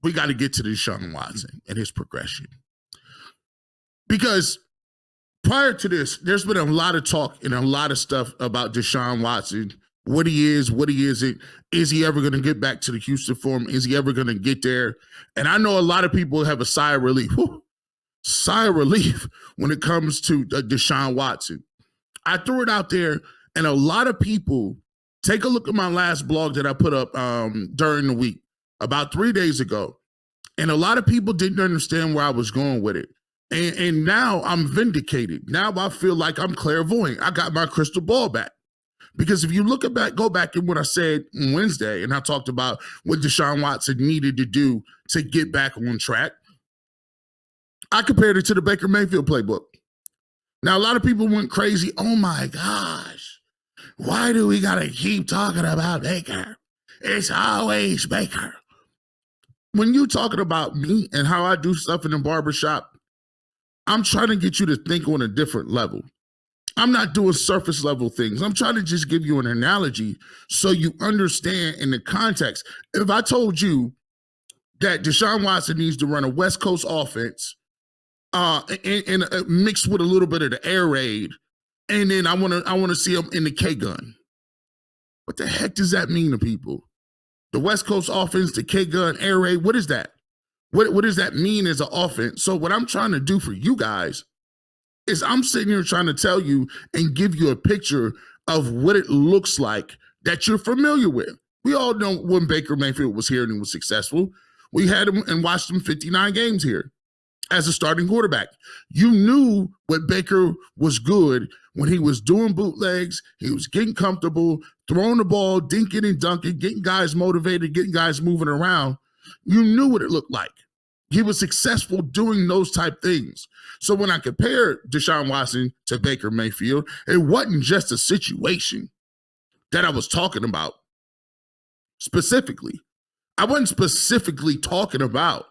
we got to get to Deshaun Watson and his progression. Because prior to this, there's been a lot of talk and a lot of stuff about Deshaun Watson, what he is, what he isn't. Is he ever going to get back to the Houston form? Is he ever going to get there? And I know a lot of people have a sigh of relief. Sigh of relief when it comes to Deshaun Watson. I threw it out there, and a lot of people, take a look at my last blog that I put up during the week, about 3 days ago. And a lot of people didn't understand where I was going with it. And now I'm vindicated. Now I feel like I'm clairvoyant. I got my crystal ball back. Because if you go back in what I said on Wednesday, and I talked about what Deshaun Watson needed to do to get back on track, I compared it to the Baker Mayfield playbook. Now, a lot of people went crazy. Oh my gosh, why do we got to keep talking about Baker? It's always Baker. When you're talking about me and how I do stuff in the barbershop, I'm trying to get you to think on a different level. I'm not doing surface level things. I'm trying to just give you an analogy so you understand in the context. If I told you that Deshaun Watson needs to run a West Coast offense and mixed with a little bit of the air raid, and then I want to see him in the K-gun, what the heck does that mean to people? The West Coast offense, the K-gun, air raid, what is that? What does that mean as an offense? So what I'm trying to do for you guys is I'm sitting here trying to tell you and give you a picture of what it looks like that you're familiar with. We all know when Baker Mayfield was here and he was successful. We had him and watched him 59 games here as a starting quarterback. You knew what Baker was good when he was doing bootlegs, he was getting comfortable, throwing the ball, dinking and dunking, getting guys motivated, getting guys moving around. You knew what it looked like. He was successful doing those type things. So when I compared Deshaun Watson to Baker Mayfield, it wasn't just a situation that I was talking about specifically. I wasn't specifically talking about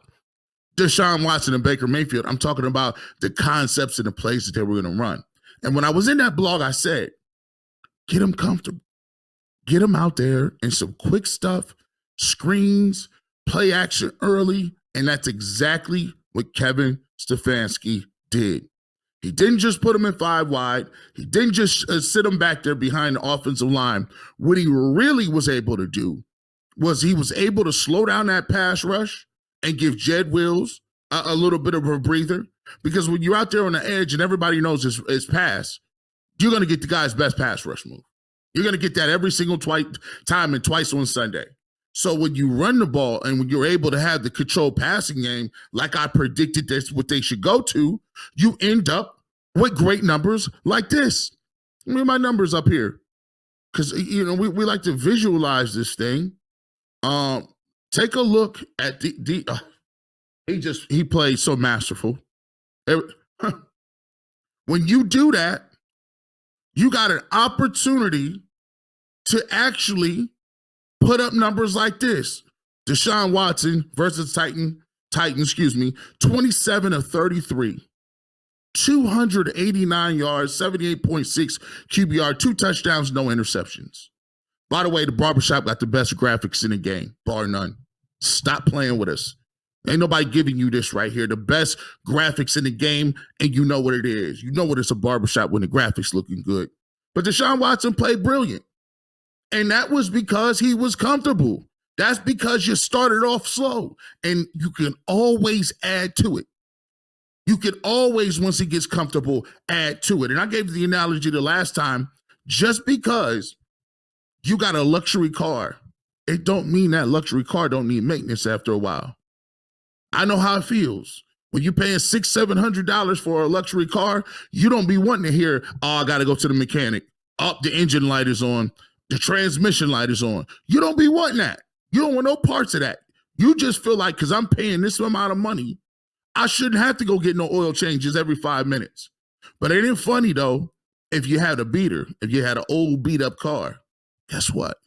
Deshaun Watson and Baker Mayfield. I'm talking about the concepts and the plays that they were going to run. And when I was in that blog, I said, get them comfortable. Get them out there in some quick stuff, screens, play action early. And that's exactly what Kevin Stefanski did. He didn't just put him in 5 wide. He didn't just sit him back there behind the offensive line. What he really was able to do was he was able to slow down that pass rush and give Jed Wills a little bit of a breather. Because when you're out there on the edge and everybody knows his pass, you're going to get the guy's best pass rush move. You're going to get that every single time and twice on Sunday. So when you run the ball and when you're able to have the controlled passing game, like I predicted that's what they should go to, you end up with great numbers like this. Let me get my numbers up here. Because, we like to visualize this thing. Take a look at he plays so masterful. When you do that, you got an opportunity to actually put up numbers like this. Deshaun Watson versus Titan, 27 of 33. 289 yards, 78.6 QBR, 2 touchdowns, no interceptions. By the way, the barbershop got the best graphics in the game, bar none. Stop playing with us. Ain't nobody giving you this right here. The best graphics in the game, and you know what it is. You know what it's a barbershop when the graphics looking good. But Deshaun Watson played brilliant. And that was because he was comfortable. That's because you started off slow. And you can always add to it. You can always, once he gets comfortable, add to it. And I gave the analogy the last time, just because you got a luxury car, it don't mean that luxury car don't need maintenance after a while. I know how it feels. When you're paying $600-700 for a luxury car, you don't be wanting to hear, oh, I got to go to the mechanic. Oh, the engine light is on. The transmission light is on. You don't be wanting that. You don't want no parts of that. You just feel like, because I'm paying this amount of money, I shouldn't have to go get no oil changes every 5 minutes. But ain't it funny, though, if you had a beater, if you had an old beat-up car, guess what?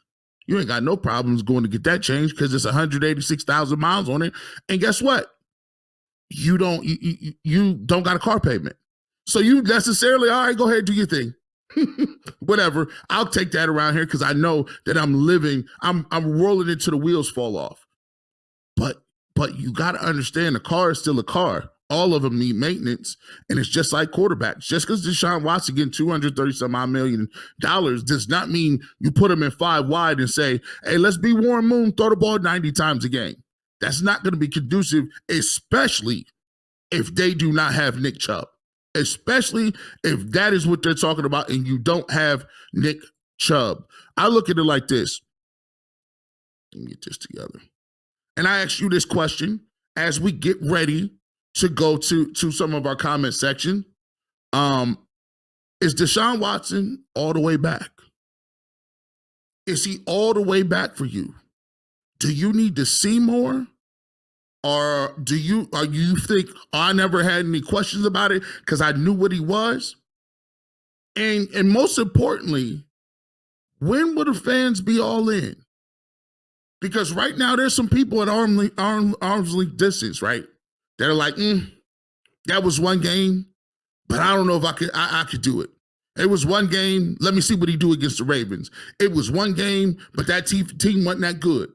You ain't got no problems going to get that changed because it's 186,000 miles on it. And guess what? You don't got a car payment. So you necessarily, all right, go ahead, do your thing. Whatever. I'll take that around here because I know that I'm rolling until the wheels fall off. But But you got to understand the car is still a car. All of them need maintenance, and it's just like quarterbacks. Just because Deshaun Watson getting $230-some-odd million does not mean you put him in 5 wide and say, hey, let's be Warren Moon, throw the ball 90 times a game. That's not going to be conducive, especially if they do not have Nick Chubb. Especially if that is what they're talking about and you don't have Nick Chubb. I look at it like this. Let me get this together. And I ask you this question as we get ready to go to some of our comment section. Is Deshaun Watson all the way back? Is he all the way back for you? Do you need to see more? Or do you think, I never had any questions about it because I knew what he was? And most importantly, when will the fans be all in? Because right now there's some people at arm's length distance, right? They're like, that was one game, but I don't know if I could do it. It was one game. Let me see what he do against the Ravens. It was one game, but that team wasn't that good.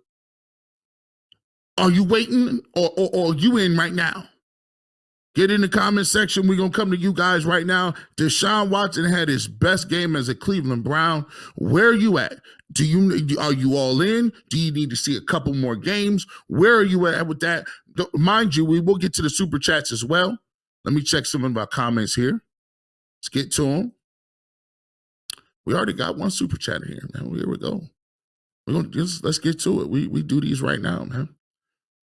Are you waiting or are you in right now? Get in the comment section. We're going to come to you guys right now. Deshaun Watson had his best game as a Cleveland Brown. Where are you at? Are you all in? Do you need to see a couple more games? Where are you at with that? Mind you, we will get to the super chats as well. Let me check some of our comments here. Let's get to them. We already got one super chat here, man. Here we go. Let's get to it. We do these right now, man.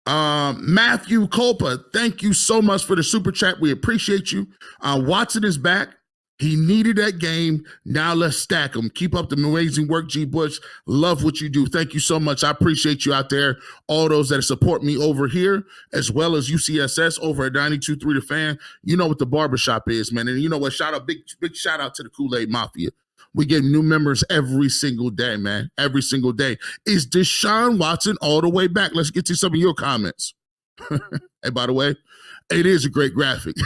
Matthew Culpa, thank you so much for the super chat. We appreciate you. Watson is back. He needed that game. Now let's stack him. Keep up the amazing work, G. Bush. Love what you do. Thank you so much. I appreciate you out there. All those that support me over here, as well as UCSS over at 92.3 The Fan. You know what the barbershop is, man. And you know what? Big shout out to the Kool-Aid Mafia. We get new members every single day, man. Every single day. Is Deshaun Watson all the way back? Let's get to some of your comments. Hey, by the way, it is a great graphic.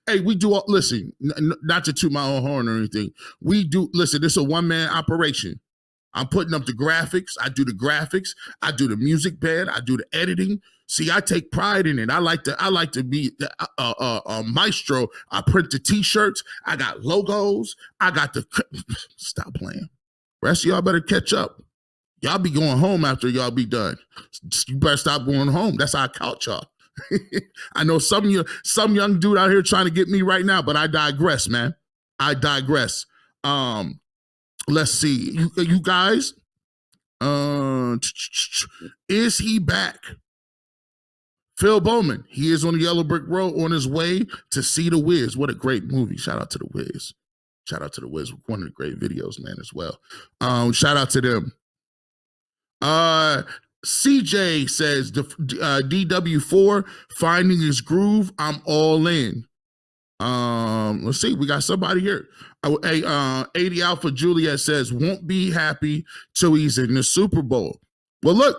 Hey, we do, listen, not to toot my own horn or anything. We do, listen, this is a one-man operation. I'm putting up the graphics. I do the graphics. I do the music bed. I do the editing. See, I take pride in it. I like to be a maestro. I print the T-shirts. I got logos. I got the, stop playing. Rest of y'all better catch up. Y'all be going home after y'all be done. You better stop going home. That's how I count y'all. I know some young dude out here trying to get me right now, but I digress, man. I digress. Let's see. You guys, is he back? Phil Bowman, he is on the Yellow Brick Road on his way to see The Wiz. What a great movie. Shout out to The Wiz. Shout out to The Wiz. One of the great videos, man, as well. Shout out to them. CJ says, DW4, finding his groove, I'm all in. Let's see, we got somebody here. 80 Alpha Juliet says, won't be happy till he's in the Super Bowl. Well, look,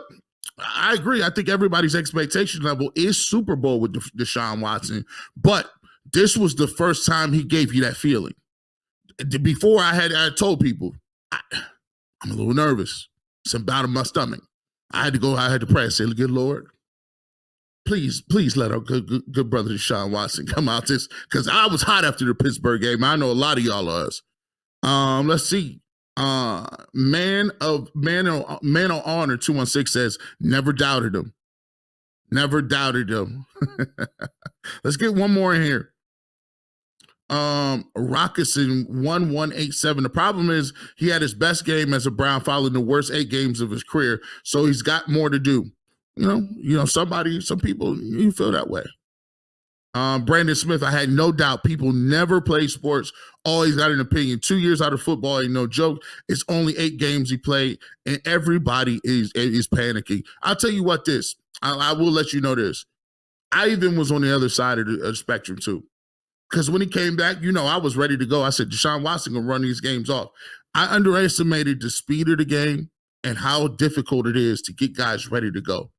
I agree. I think everybody's expectation level is Super Bowl with Deshaun Watson, but this was the first time he gave you that feeling. Before I told people, I'm a little nervous. It's about in my stomach. I had to pray and say, good Lord, please let our good brother Deshaun Watson come out this, because I was hot after the Pittsburgh game. I know a lot of y'all was. Let's see. Man of Honor 216 says, never doubted him. Never doubted him. Let's get one more in here. Rockison 1187. The problem is he had his best game as a Brown following the worst 8 games of his career, so he's got more to do. You know, some people, you feel that way. Brandon Smith, I had no doubt people never play sports, always got an opinion. 2 years out of football ain't no joke. It's only 8 games he played, and everybody is panicking. I'll tell you what, I will let you know this. I even was on the other side of the spectrum too. Because when he came back, I was ready to go. I said, Deshaun Watson going to run these games off. I underestimated the speed of the game and how difficult it is to get guys ready to go.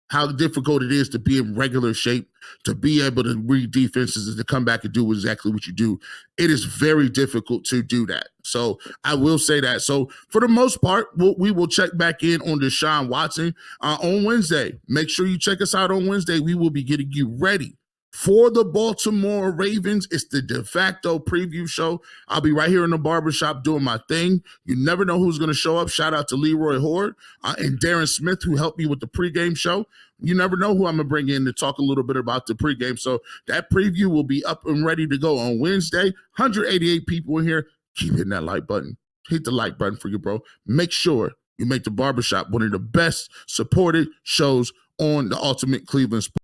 how difficult it is to be in regular shape, to be able to read defenses and to come back and do exactly what you do. It is very difficult to do that. So I will say that. So for the most part, we will check back in on Deshaun Watson on Wednesday. Make sure you check us out on Wednesday. We will be getting you ready for the Baltimore Ravens. It's the de facto preview show. I'll be right here in the barbershop doing my thing. You never know who's going to show up. Shout out to Leroy Horde and Darren Smith, who helped me with the pregame show. You never know who I'm going to bring in to talk a little bit about the pregame. So that preview will be up and ready to go on Wednesday. 188 people in here. Keep hitting that like button. Hit the like button for you, bro. Make sure you make the barbershop one of the best supported shows on the Ultimate Cleveland Sports.